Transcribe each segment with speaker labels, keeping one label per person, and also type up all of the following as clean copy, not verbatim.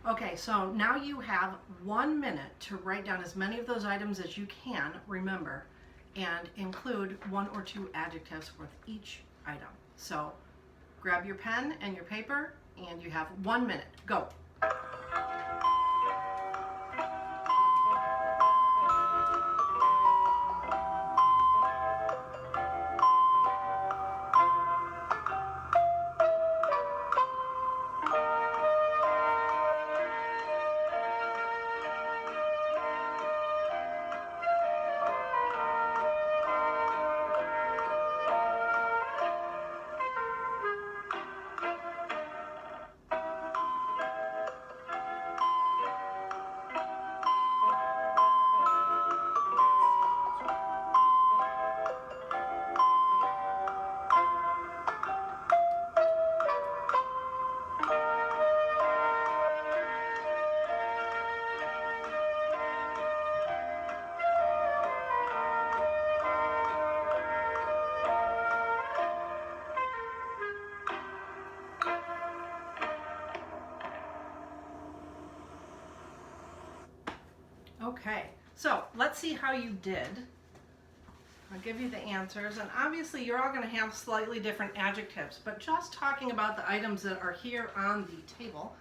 Speaker 1: Okay, so now you have 1 minute to write down as many of those items as you can remember and include 1 or 2 adjectives with each item. So grab your pen and your paper and you have 1 minute. Go. Okay, so let's see how you did. I'll give you the answers, and obviously you're all going to have slightly different adjectives, but just talking about the items that are here on the table.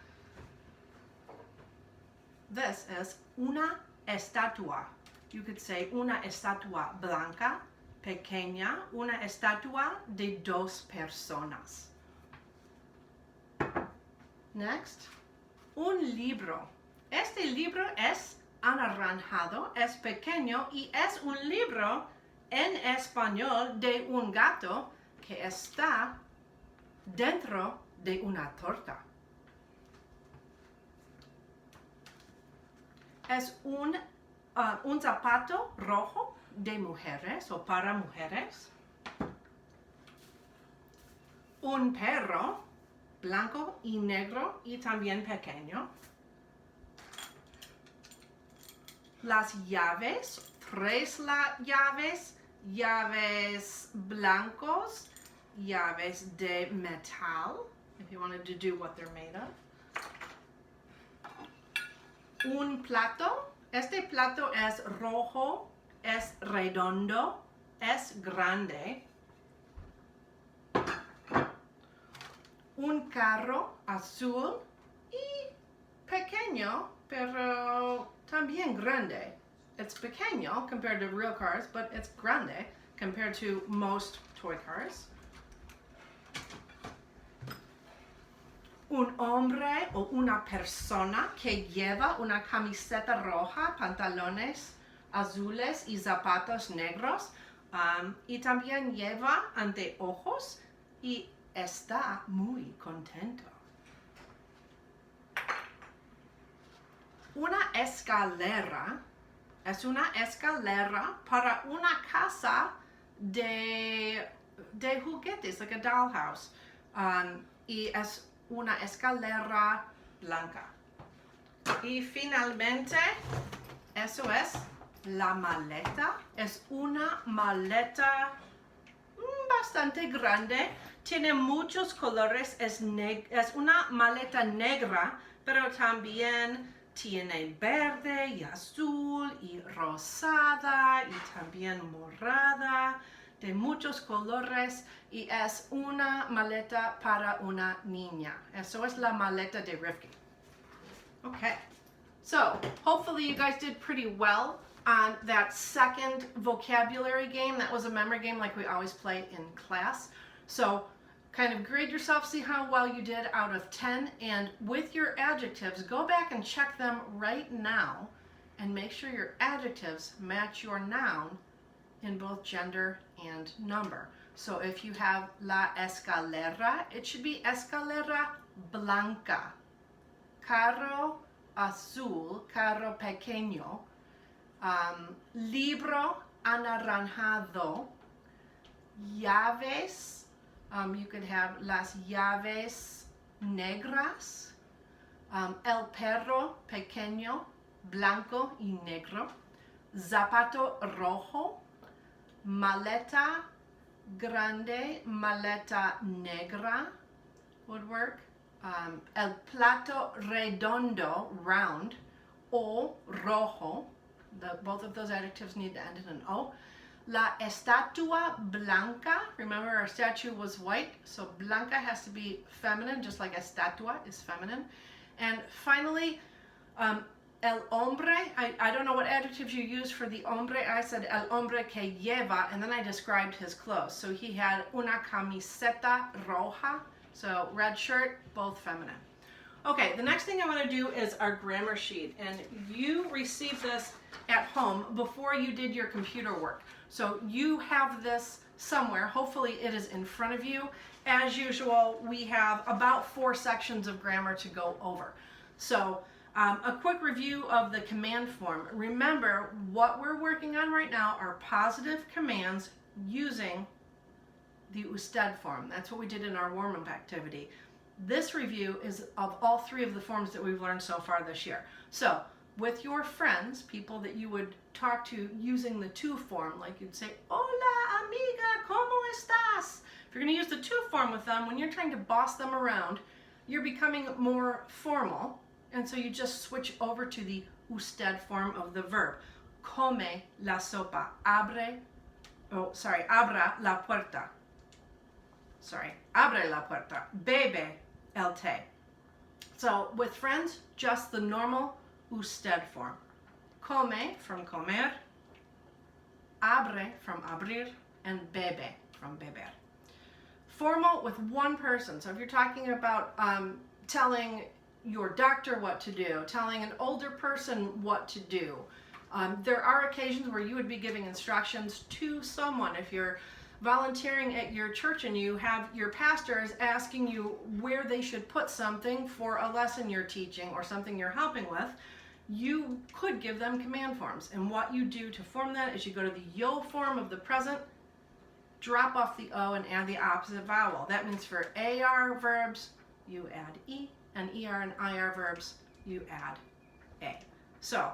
Speaker 1: This is una estatua. You could say una estatua blanca, pequeña, una estatua de 2 personas. Next, un libro. Este libro es anaranjado, es pequeño y es un libro en español de un gato que está dentro de una torta. Es un zapato rojo de mujeres o para mujeres. Un perro blanco y negro y también pequeño. Las llaves, 3 llaves, llaves blancos, llaves de metal, if you wanted to do what they're made of. Un plato, este plato es rojo, es redondo, es grande. Un carro azul y pequeño, pero también grande. It's pequeño compared to real cars, but it's grande compared to most toy cars. Un hombre o una persona que lleva una camiseta roja, pantalones azules y zapatos negros, y también lleva anteojos y está muy contento. Una escalera es una escalera para una casa de juguetes, like a dollhouse, y es una escalera blanca. Y finalmente, eso es la maleta. Es una maleta bastante grande, tiene muchos colores, es una maleta negra, pero también tiene verde y azul y rosada y también morada, de muchos colores, y es una maleta para una niña. Eso es la maleta de Rifki. Okay, so hopefully you guys did pretty well on that second vocabulary game. That was a memory game like we always play in class. So kind of grade yourself, see how well you did out of 10, and with your adjectives, go back and check them right now and make sure your adjectives match your noun in both gender and number. So if you have la escalera, it should be escalera blanca. Carro azul, carro pequeño. Libro anaranjado. Llaves, you could have las llaves negras. El perro pequeño, blanco y negro. Zapato rojo. Maleta grande, maleta negra would work. el plato redondo, round, o rojo. Both of those adjectives need to end in an O. La estatua blanca, remember our statue was white, so blanca has to be feminine, just like estatua is feminine. And finally, el hombre, I don't know what adjectives you use for the hombre. I said el hombre que lleva, and then I described his clothes. So he had una camiseta roja, so red shirt, both feminine. Okay, the next thing I want to do is our grammar sheet, and you received this at home before you did your computer work. So you have this somewhere. Hopefully it is in front of you. As usual, we have about 4 sections of grammar to go over. So a quick review of the command form. Remember, what we're working on right now are positive commands using the usted form. That's what we did in our warm-up activity. This review is of all 3 of the forms that we've learned so far this year. So with your friends, people that you would talk to using the to form, like you'd say, hola amiga, ¿cómo estás? If you're going to use the to form with them, when you're trying to boss them around, you're becoming more formal, and so you just switch over to the usted form of the verb. Come la sopa, abra la puerta. Abre la puerta, bebe el té. So with friends, just the normal usted form. Come from comer, abre from abrir, and bebe from beber. Formal with one person. So if you're talking about telling your doctor what to do, telling an older person what to do, there are occasions where you would be giving instructions to someone. If you're volunteering at your church and you have your pastor is asking you where they should put something for a lesson you're teaching or something you're helping with, you could give them command forms. And what you do to form that is you go to the yo form of the present, drop off the O and add the opposite vowel. That means for AR verbs, you add E, and ER and IR verbs, you add A. So,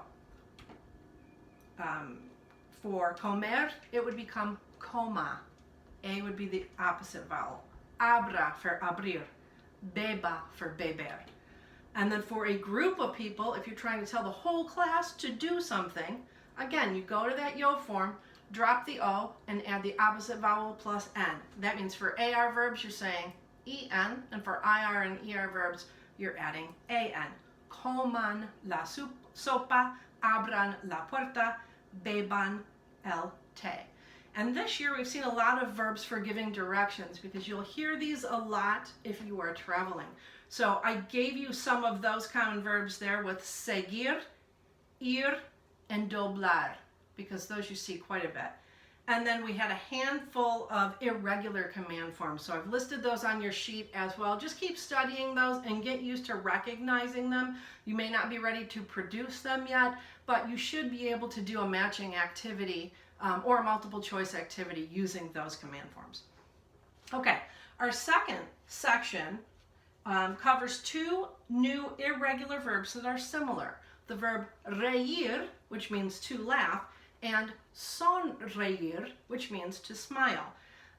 Speaker 1: for comer, it would become coma. A would be the opposite vowel. Abra for abrir, beba for beber. And then for a group of people, if you're trying to tell the whole class to do something, again, you go to that yo form, drop the O, and add the opposite vowel plus N. That means for AR verbs, you're saying EN, and for IR and ER verbs, you're adding AN. Coman la sopa, abran la puerta, beban el té. And this year we've seen a lot of verbs for giving directions because you'll hear these a lot if you are traveling. So I gave you some of those common verbs there with seguir, ir, and doblar, because those you see quite a bit. And then we had a handful of irregular command forms. So I've listed those on your sheet as well. Just keep studying those and get used to recognizing them. You may not be ready to produce them yet, but you should be able to do a matching activity or a multiple choice activity using those command forms. Okay, our second section covers 2 new irregular verbs that are similar. The verb reír, which means to laugh, and sonreír, which means to smile.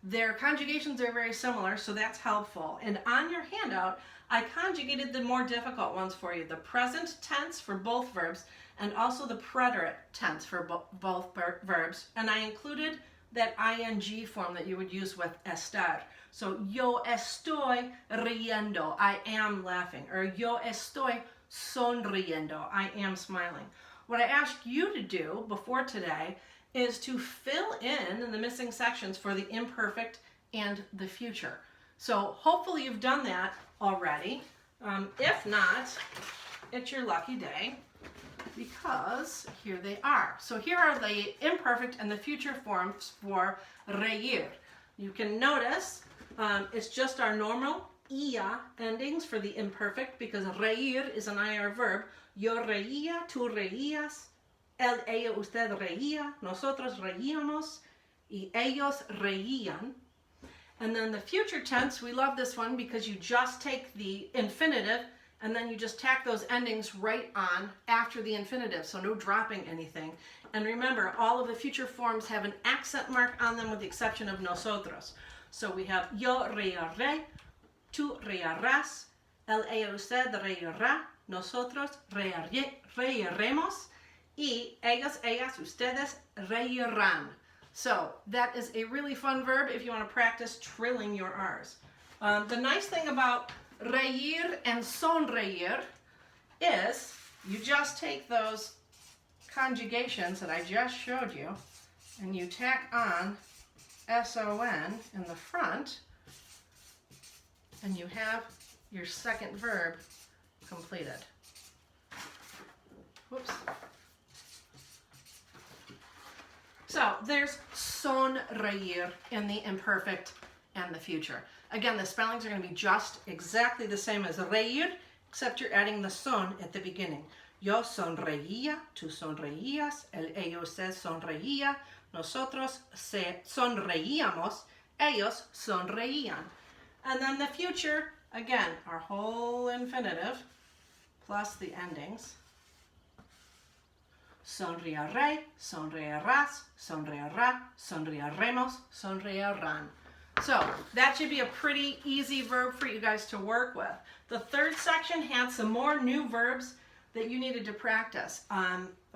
Speaker 1: Their conjugations are very similar, so that's helpful. And on your handout, I conjugated the more difficult ones for you. The present tense for both verbs, and also the preterite tense for both verbs. And I included that ing form that you would use with estar. So, yo estoy riendo, I am laughing. Or yo estoy sonriendo, I am smiling. What I asked you to do before today is to fill in the missing sections for the imperfect and the future. So hopefully you've done that already. If not, it's your lucky day because here they are. So here are the imperfect and the future forms for reír. You can notice it's just our normal ia endings for the imperfect because reír is an IR verb. Yo reía, tú reías, él, ella, usted reía, nosotros reíamos, y ellos reían. And then the future tense, we love this one because you just take the infinitive and then you just tack those endings right on after the infinitive, so no dropping anything. And remember, all of the future forms have an accent mark on them with the exception of nosotros. So we have yo rearé, tú rearás, ella, usted reirá, nosotros reiremos, y ellos, ellas, ustedes reirán. So that is a really fun verb if you want to practice trilling your R's. The nice thing about reír and sonreír is you just take those conjugations that I just showed you and you tack on S-O-N in the front, and you have your second verb completed. Whoops. So there's sonreír in the imperfect and the future. Again, the spellings are going to be just exactly the same as reír, except you're adding the son at the beginning. Yo sonreía, tú sonreías, ellos se sonreía, nosotros sonreíamos, ellos sonreían. And then the future, again, our whole infinitive plus the endings. Sonreiré, sonreirás, sonreirá, sonreiremos, sonreirán. So that should be a pretty easy verb for you guys to work with. The third section had some more new verbs that you needed to practice.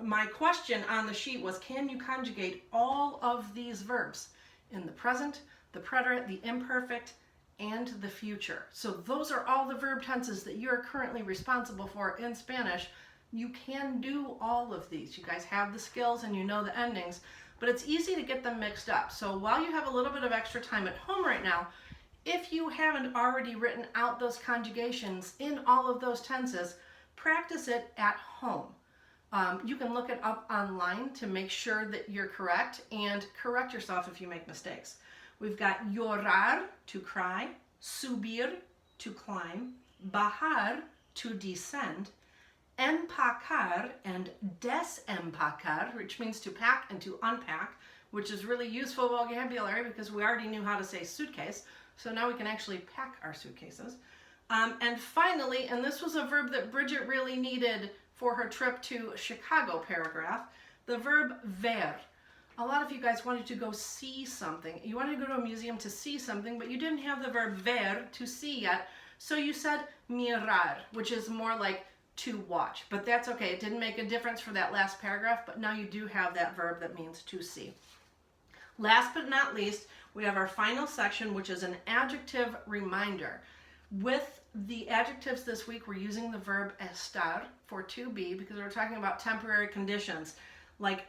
Speaker 1: My question on the sheet was, can you conjugate all of these verbs in the present, the preterite, the imperfect, and the future? So those are all the verb tenses that you're currently responsible for in Spanish. You can do all of these. You guys have the skills and you know the endings, but it's easy to get them mixed up. So while you have a little bit of extra time at home right now, if you haven't already written out those conjugations in all of those tenses, practice it at home. You can look it up online to make sure that you're correct and correct yourself if you make mistakes. We've got llorar, to cry, subir, to climb, bajar, to descend, empacar and desempacar, which means to pack and to unpack, which is really useful vocabulary because we already knew how to say suitcase, so now we can actually pack our suitcases. And finally, and this was a verb that Bridget really needed for her trip to Chicago paragraph, the verb ver. A lot of you guys wanted to go see something. You wanted to go to a museum to see something, but you didn't have the verb ver, to see, yet. So you said mirar, which is more like to watch. But that's okay. It didn't make a difference for that last paragraph, but now you do have that verb that means to see. Last but not least, we have our final section, which is an adjective reminder. With the adjectives this week, we're using the verb estar for to be because we're talking about temporary conditions like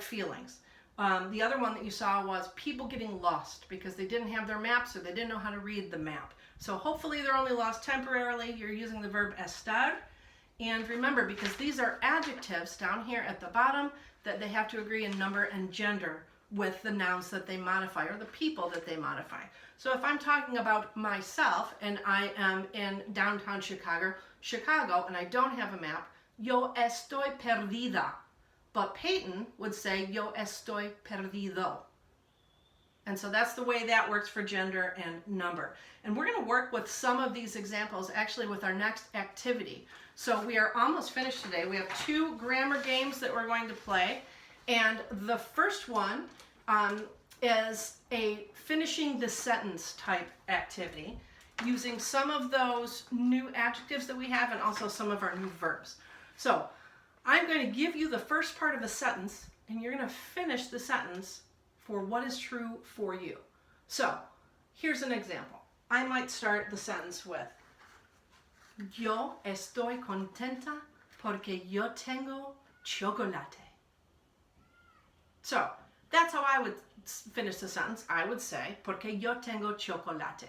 Speaker 1: feelings. The other one that you saw was people getting lost because they didn't have their maps or they didn't know how to read the map. So hopefully they're only lost temporarily. You're using the verb estar. And remember, because these are adjectives down here at the bottom, that they have to agree in number and gender with the nouns that they modify or the people that they modify. So if I'm talking about myself and I am in downtown Chicago, and I don't have a map, yo estoy perdida. But Peyton would say yo estoy perdido. And so that's the way that works for gender and number. And we're going to work with some of these examples actually with our next activity. So we are almost finished today. We have 2 grammar games that we're going to play. And the first one is a finishing the sentence type activity using some of those new adjectives that we have and also some of our new verbs. So I'm going to give you the first part of the sentence and you're going to finish the sentence for what is true for you. So here's an example. I might start the sentence with yo estoy contenta porque yo tengo chocolate. So that's how I would finish the sentence. I would say, porque yo tengo chocolate.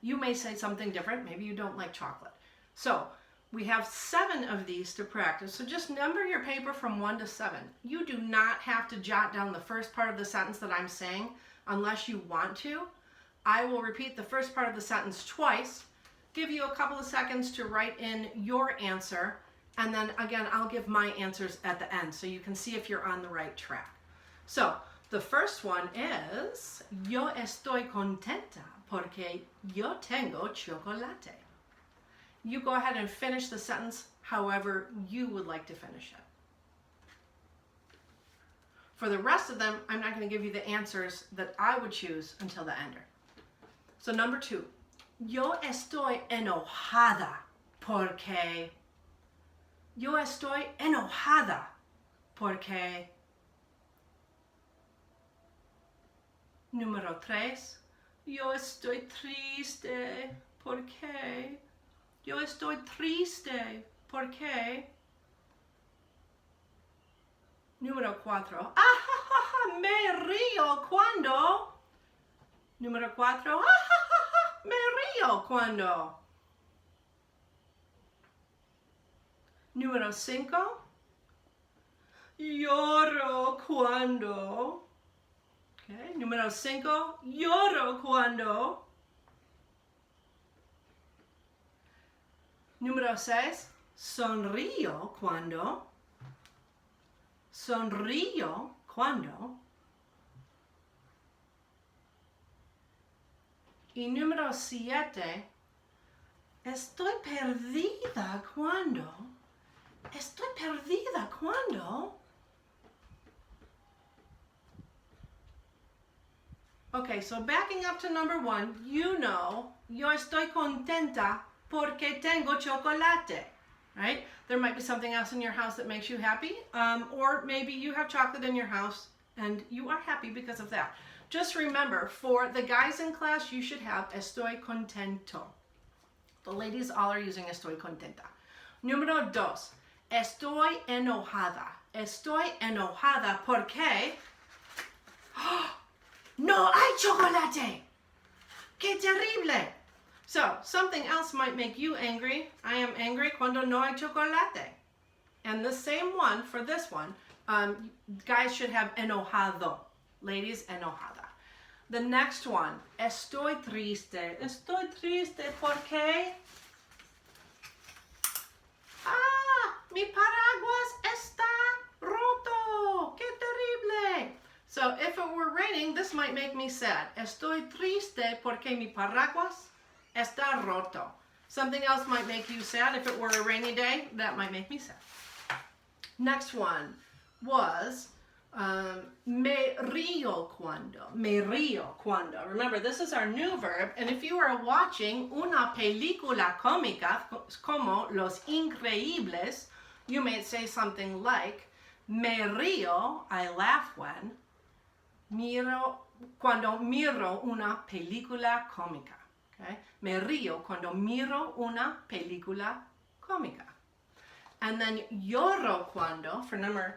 Speaker 1: You may say something different. Maybe you don't like chocolate. So we have 7 of these to practice. So just number your paper from 1 to 7. You do not have to jot down the first part of the sentence that I'm saying unless you want to. I will repeat the first part of the sentence twice, give you a couple of seconds to write in your answer, and then again, I'll give my answers at the end so you can see if you're on the right track. So the first one is, yo estoy contenta porque yo tengo chocolate. You go ahead and finish the sentence however you would like to finish it. For the rest of them, I'm not going to give you the answers that I would choose until the ender. So number 2, yo estoy enojada porque yo estoy enojada, porque. Número 3, yo estoy triste, porque. Yo estoy triste, porque. Número 4, me río cuando. Número 4, me río cuando. Número 5, lloro cuando. Okay. Número 5, lloro cuando. Número 6, sonrío cuando. Sonrío cuando. Y número 7, estoy perdida cuando. Estoy perdida cuando. Okay, so backing up to number 1, you know, yo estoy contenta porque tengo chocolate, right? There might be something else in your house that makes you happy, or maybe you have chocolate in your house and you are happy because of that. Just remember, for the guys in class, you should have estoy contento. The ladies all are using estoy contenta. Número 2, estoy enojada. Estoy enojada porque no hay chocolate. ¡Qué terrible! So, something else might make you angry. I am angry cuando no hay chocolate. And the same one for this one, guys should have enojado. Ladies, enojada. The next one, estoy triste. Estoy triste porque. Mi paraguas está roto. ¡Qué terrible! So if it were raining, this might make me sad. Estoy triste porque mi paraguas está roto. Something else might make you sad. If it were a rainy day, that might make me sad. Next one was me río cuando. Me río cuando. Remember, this is our new verb. And if you are watching una película cómica como Los Increíbles, you may say something like, me río, I laugh when, cuando miro una película cómica. Okay? Me río cuando miro una película cómica. And then lloro cuando, for número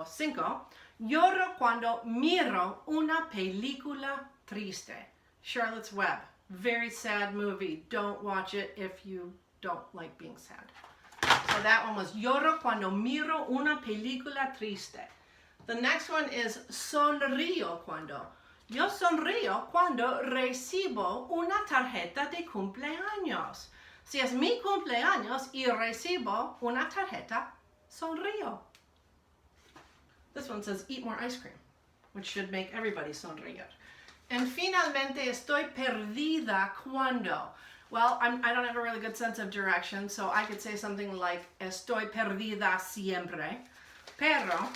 Speaker 1: 5, lloro cuando miro una película triste. Charlotte's Web, very sad movie. Don't watch it if you don't like being sad. So that one was lloro cuando miro una película triste. The next one is sonrío cuando. Yo sonrío cuando recibo una tarjeta de cumpleaños. Si es mi cumpleaños y recibo una tarjeta, sonrío. This one says eat more ice cream, which should make everybody sonreír. And finalmente estoy perdida cuando. Well, I don't have a really good sense of direction, so I could say something like estoy perdida siempre. Pero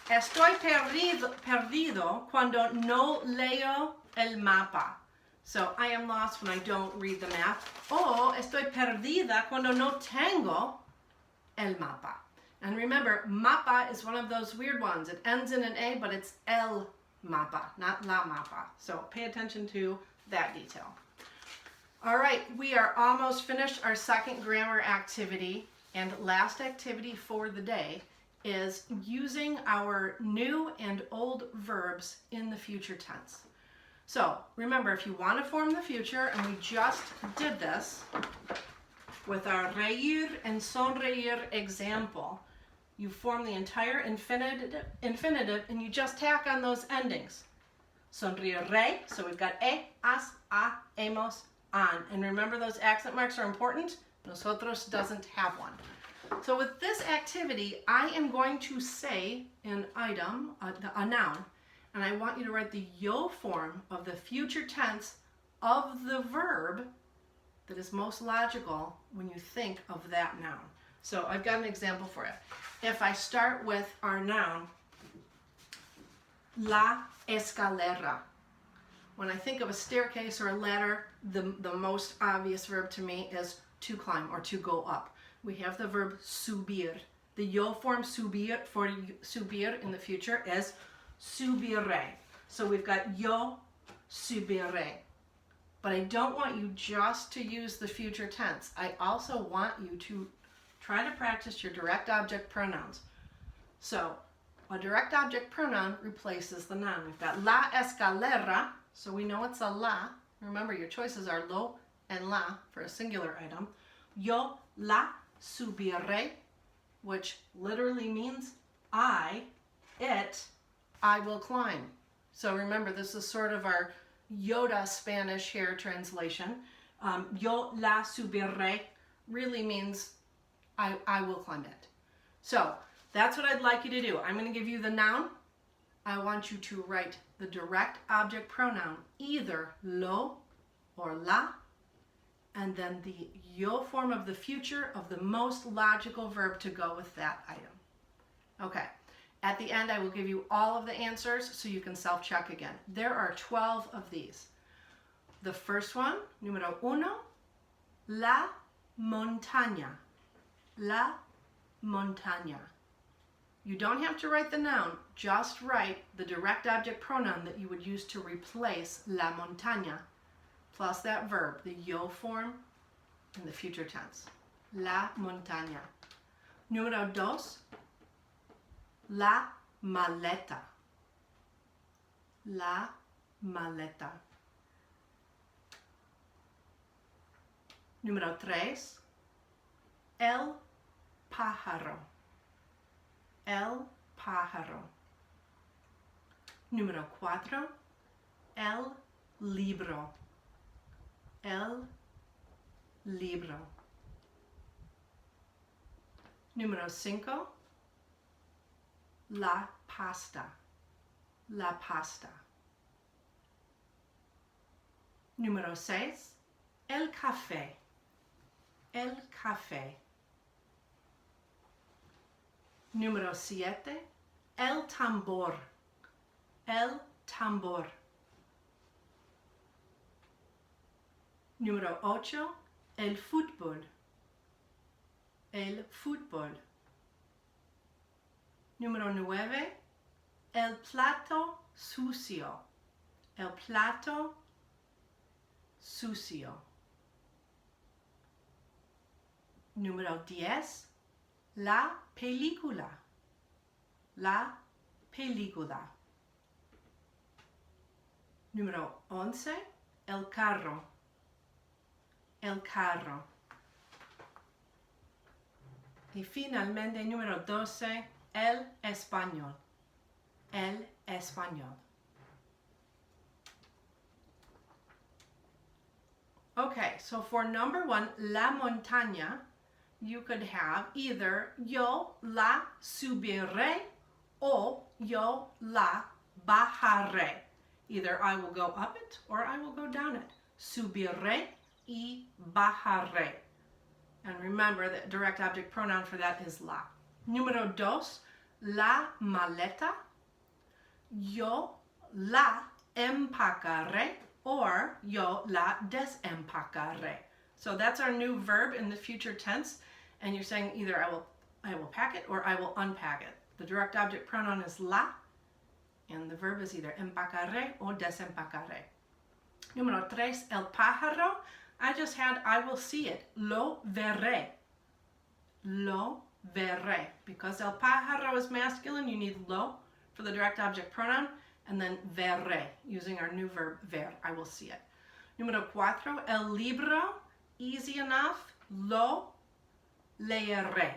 Speaker 1: estoy perdido cuando no leo el mapa. So I am lost when I don't read the map. O estoy perdida cuando no tengo el mapa. And remember, mapa is one of those weird ones. It ends in an A, but it's el mapa, not la mapa. So pay attention to that detail. All right, we are almost finished our second grammar activity. And last activity for the day is using our new and old verbs in the future tense. So remember, if you want to form the future, and we just did this with our reír and sonreír example, you form the entire infinitive and you just tack on those endings. Sonreiré, so we've got has, a, hemos, an. And remember, those accent marks are important. Nosotros doesn't have one. So with this activity, I am going to say an item, a noun, and I want you to write the yo form of the future tense of the verb that is most logical when you think of that noun. So I've got an example for it. If I start with our noun, la escalera. When I think of a staircase or a ladder, the most obvious verb to me is to climb or to go up. We have the verb subir. The yo form subir for subir in the future is subiré. So we've got yo subiré. But I don't want you just to use the future tense. I also want you to try to practice your direct object pronouns. So a direct object pronoun replaces the noun. We've got la escalera, so we know it's a la. Remember, your choices are lo and la for a singular item. Yo la subiré, which literally means I will climb. So remember, this is sort of our Yoda Spanish here translation. Yo la subiré really means I will climb it. So that's what I'd like you to do. I'm going to give you the noun. I want you to write the direct object pronoun, either lo or la, and then the yo form of the future of the most logical verb to go with that item. Okay. At the end, I will give you all of the answers so you can self-check again. There are 12 of these. The first one, número uno, la montaña. La montaña. You don't have to write the noun, just write the direct object pronoun that you would use to replace la montaña, plus that verb, the yo form in the future tense. La montaña. Número dos, la maleta. La maleta. Número 3, el pájaro. El pájaro. Número 4, el libro. El libro. Número 5, la pasta. La pasta. Número 6, el café. El café. Número 7, el tambor. El tambor. Número 8, el fútbol. El fútbol. Número 9, el plato sucio. El plato sucio. Número 10, la película. La película. Número 11, el carro. El carro. Y finalmente, número 12, el español. El español. Okay, so for number 1, la montaña, you could have either yo la subiré or yo la bajaré. Either I will go up it or I will go down it. Subiré y bajaré. And remember that direct object pronoun for that is la. Número 2, la maleta. Yo la empacaré or yo la desempacaré. So that's our new verb in the future tense, and you're saying either I will pack it or I will unpack it. The direct object pronoun is la, and the verb is either empacaré or desempacaré. Número 3, el pájaro. I just had I will see it. Lo veré. Lo veré. Because el pájaro is masculine, you need lo for the direct object pronoun, and then veré, using our new verb ver. I will see it. Número 4, el libro. Easy enough. Lo leeré.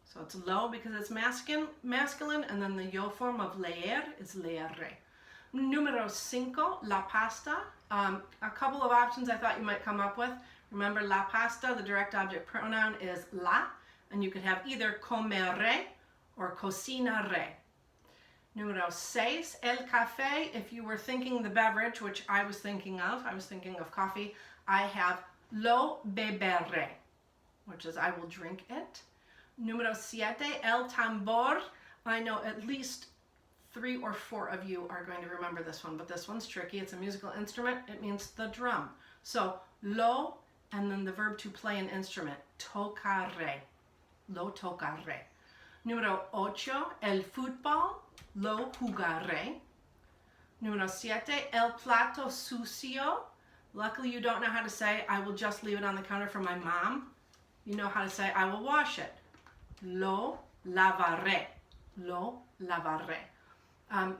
Speaker 1: So it's lo because it's masculine, and then the yo form of leer is leeré. Número 5, la pasta. A couple of options I thought you might come up with. Remember, la pasta, the direct object pronoun is la, and you could have either comeré or cocinaré. Número 6, el café. If you were thinking the beverage, which I was thinking of coffee, I have lo beberé, which is I will drink it. Número 7, el tambor. I know at least 3 or 4 of you are going to remember this one, but this one's tricky. It's a musical instrument. It means the drum. So, lo, and then the verb to play an instrument. Tocaré. Lo tocaré. Número 8, el fútbol. Lo jugaré. Número 7, el plato sucio. Luckily, you don't know how to say, I will just leave it on the counter for my mom. You know how to say, I will wash it. Lo lavaré. Lo lavaré.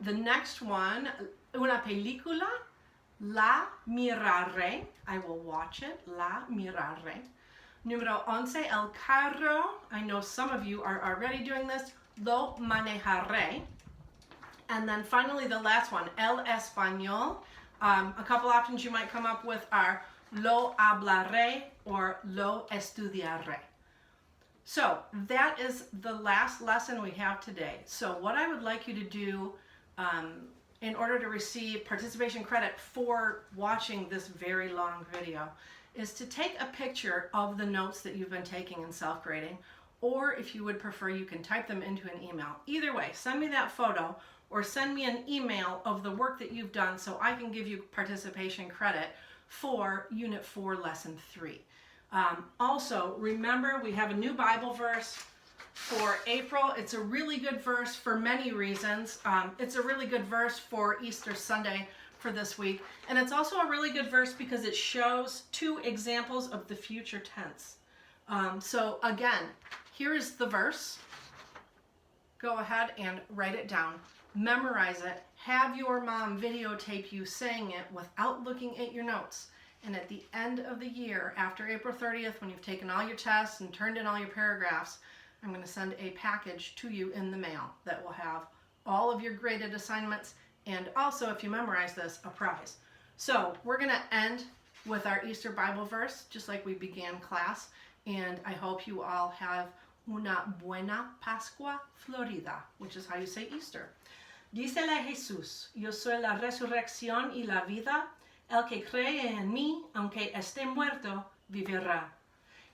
Speaker 1: The next one, una película. La miraré. I will watch it. La miraré. Número 11, el carro. I know some of you are already doing this. Lo manejaré. And then finally, the last one, el español. A couple options you might come up with are lo hablaré or lo estudiaré. So that is the last lesson we have today. So what I would like you to do in order to receive participation credit for watching this very long video is to take a picture of the notes that you've been taking in self-grading, or if you would prefer, you can type them into an email. Either way, send me that photo or send me an email of the work that you've done so I can give you participation credit for Unit 4, Lesson 3. Also, remember we have a new Bible verse for April. It's a really good verse for many reasons. It's a really good verse for Easter Sunday for this week. And it's also a really good verse because it shows 2 examples of the future tense. So again, here is the verse. Go ahead and write it down. Memorize it. Have your mom videotape you saying it without looking at your notes. And at the end of the year, after April 30th, when you've taken all your tests and turned in all your paragraphs, I'm going to send a package to you in the mail that will have all of your graded assignments and also, if you memorize this, a prize. So we're going to end with our Easter Bible verse, just like we began class. And I hope you all have una buena Pascua Florida, which is how you say Easter. Dícele Jesús, yo soy la resurrección y la vida. El que cree en mí, aunque esté muerto, vivirá.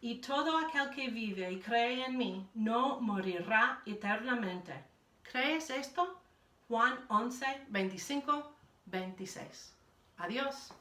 Speaker 1: Y todo aquel que vive y cree en mí, no morirá eternamente. ¿Crees esto? Juan 11, 25, 26. Adiós.